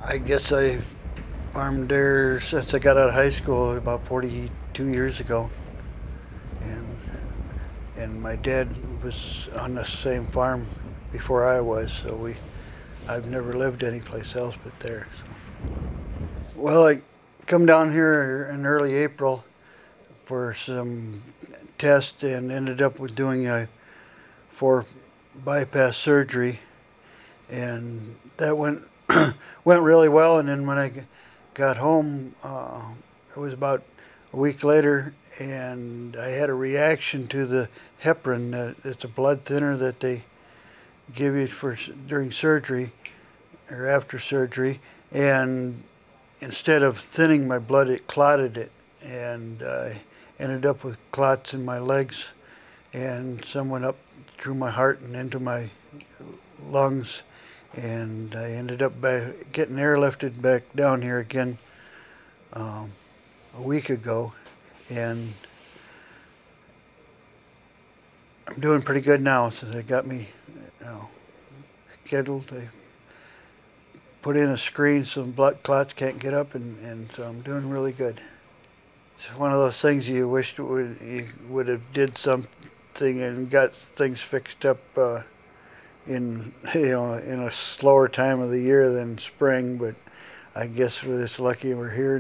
I guess I farmed there since I got out of high school about 42 years ago, and my dad was on the same farm before I was, so I've never lived anyplace else but there. So. Well, I come down here in early April for some tests and ended up with doing a 4 bypass surgery, and that went really well. And then when I got home, it was about a week later, and I had a reaction to the heparin. It's a blood thinner that they give you for during surgery or after surgery, and instead of thinning my blood, it clotted it, and I ended up with clots in my legs, and some went up through my heart and into my lungs, and I ended up getting airlifted back down here again a week ago, and I'm doing pretty good now. So they got me, scheduled. They put in a screen so blood clots can't get up, and so I'm doing really good. It's one of those things you wished you would have did something and got things fixed up in in a slower time of the year than spring, but I guess we're just lucky we're here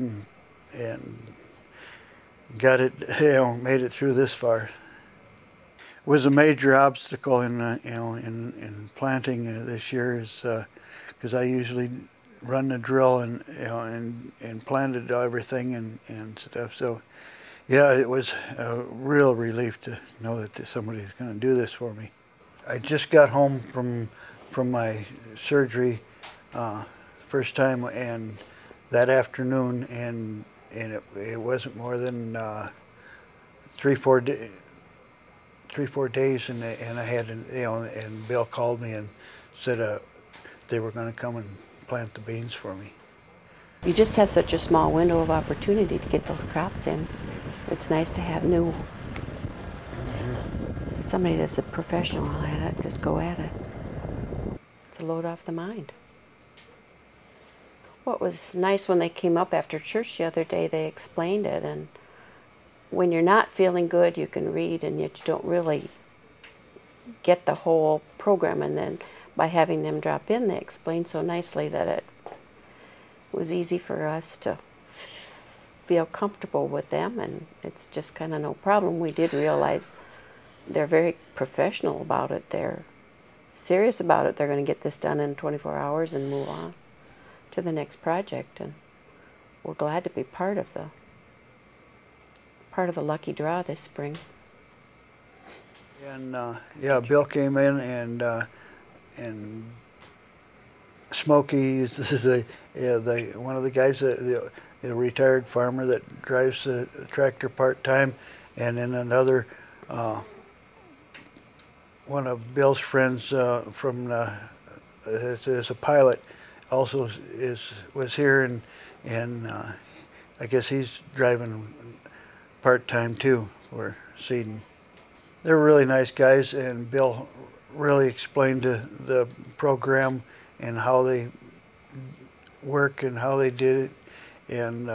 and got it, made it through this far. It was a major obstacle in planting this year, is because I usually run the drill and planted everything and stuff. So yeah, it was a real relief to know that somebody's going to do this for me. I just got home from my surgery first time, and that afternoon, and it wasn't more than 3-4 days. 3-4 days, and I had and Bill called me and said they were going to come and plant the beans for me. You just have such a small window of opportunity to get those crops in. It's nice to have new, somebody that's a professional at it, just go at it. It's a load off the mind. What was nice when they came up after church the other day, they explained it, and when you're not feeling good, you can read, and yet you don't really get the whole program. And then by having them drop in, they explained so nicely that it was easy for us to feel comfortable with them, and it's just kind of no problem. We did realize they're very professional about it. They're serious about it. They're going to get this done in 24 hours and move on to the next project, and we're glad to be part of the lucky draw this spring. And yeah, Bill came in, and Smokey, this is one of the guys, the retired farmer that drives the tractor part-time, and then another one of Bill's friends from is a pilot, also was here, and I guess he's driving part-time too for seeding. They're really nice guys, and Bill really explained the program and how they work and how they did it, and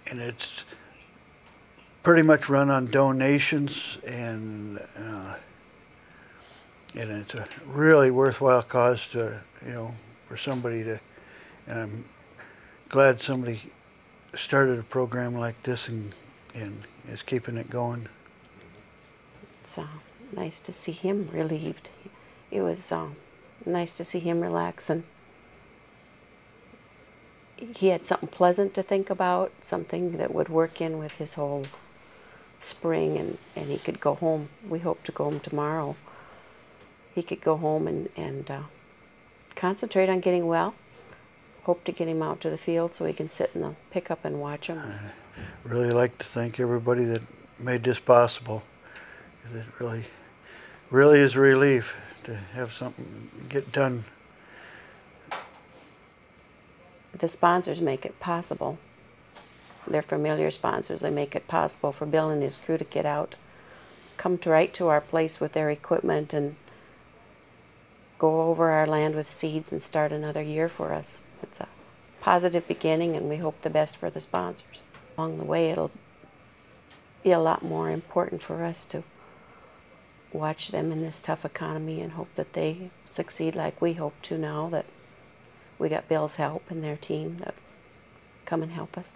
it's pretty much run on donations, and it's a really worthwhile cause to for somebody to, and I'm glad somebody started a program like this and is keeping it going. It's nice to see him relieved. It was nice to see him relax, and he had something pleasant to think about, something that would work in with his whole spring, and he could go home. We hope to go home tomorrow. He could go home and concentrate on getting well. Hope to get him out to the field so he can sit in the pickup and watch him. I really like to thank everybody that made this possible. It really is a relief to have something get done. The sponsors make it possible. They're familiar sponsors. They make it possible for Bill and his crew to get out, come right to our place with their equipment, and go over our land with seeds and start another year for us. It's a positive beginning, and we hope the best for the sponsors. Along the way, it'll be a lot more important for us to watch them in this tough economy and hope that they succeed like we hope to now that we got Bill's help and their team that come and help us.